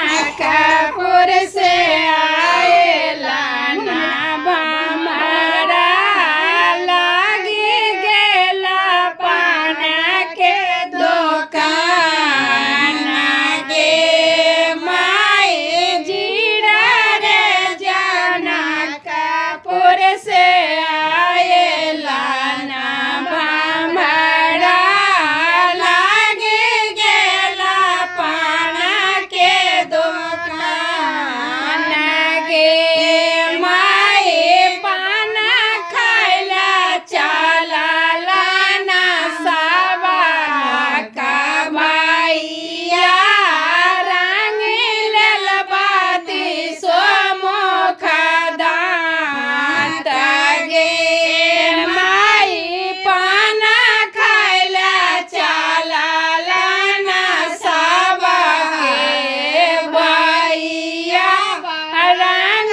जनकपुर से आएला ना भमरा लागी गेला पान के दुकान गे माई जीरा रे जनकपुर से आएला ना भमरा लागी गेला पान के दुकान गे माई पान खाइला चलला ना सबा कमाइया रंग लेल बाती सोमुख दांत गे माई पान खाइला चलला ना सबा के भैया रंग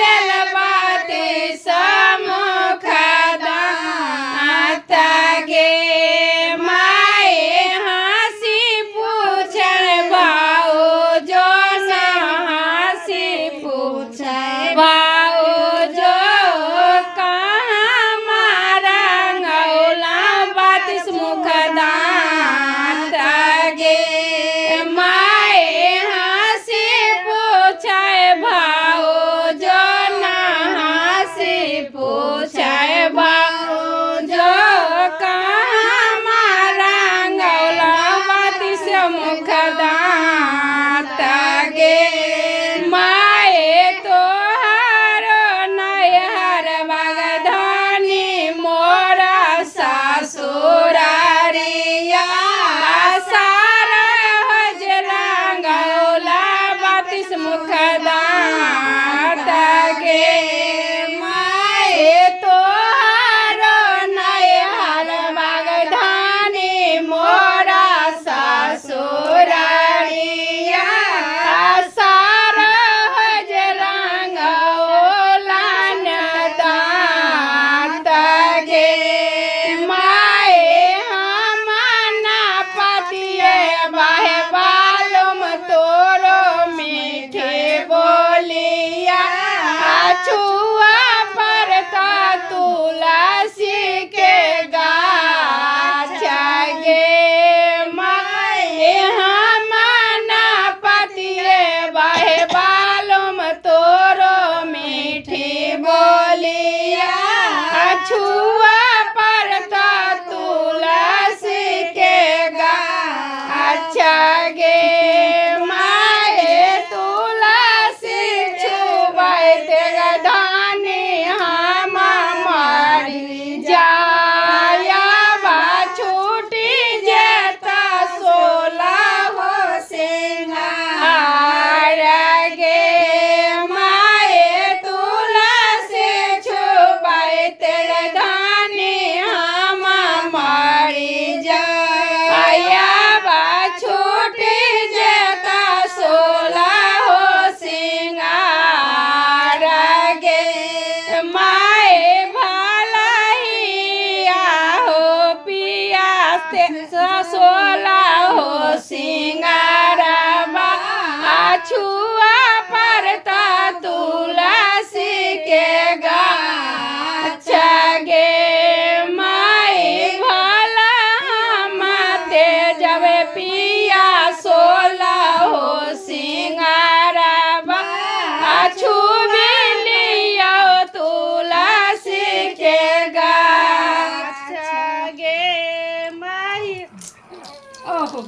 लेल बाती सोमुख दांत गे माई हंसी पूछे भाऊ जो न हंसी पूछे भाऊ जो कहाँ मारा गौला बातिस मुख दांत गे माई हंसी पूछे भाऊ जो न हंसी पूछे भाऊ जो कहाँ मारा गौला बातिस मुख दांत गे माई तोहर नैहर बागधानी मोरा ससुरारिया सारा हजरा गौला बातिस मुख दांत गे माई तोहर नैहर बागधानी मोरा ससुरारिया सारा हजरा गौला दांत गे माई हम ना पतिए बाहे बालुम तोरो मीठे बोलिया छुआ परता तुलसी के गाछ गे माई हम ना पतिए बाहे बालुम तोरो मीठी बोलिया छुआ परता तुलसी के गाछ गे माई तुलसी छुबैते गधानी हम मरी जायबा छूटी जेता 16 सिंगार गे माई तुलसी छुबैते गधानी हम मरी जायबा छूटी जेता 16 सिंगार गे माई भलहिया हो पिया 16 सिंगारबा छुआ परता तुलसी के गाछ गे माई भला मते जबे पिया 16 सिंगारबा छुबी लियो तुलसी के गाछ गे माई ओहो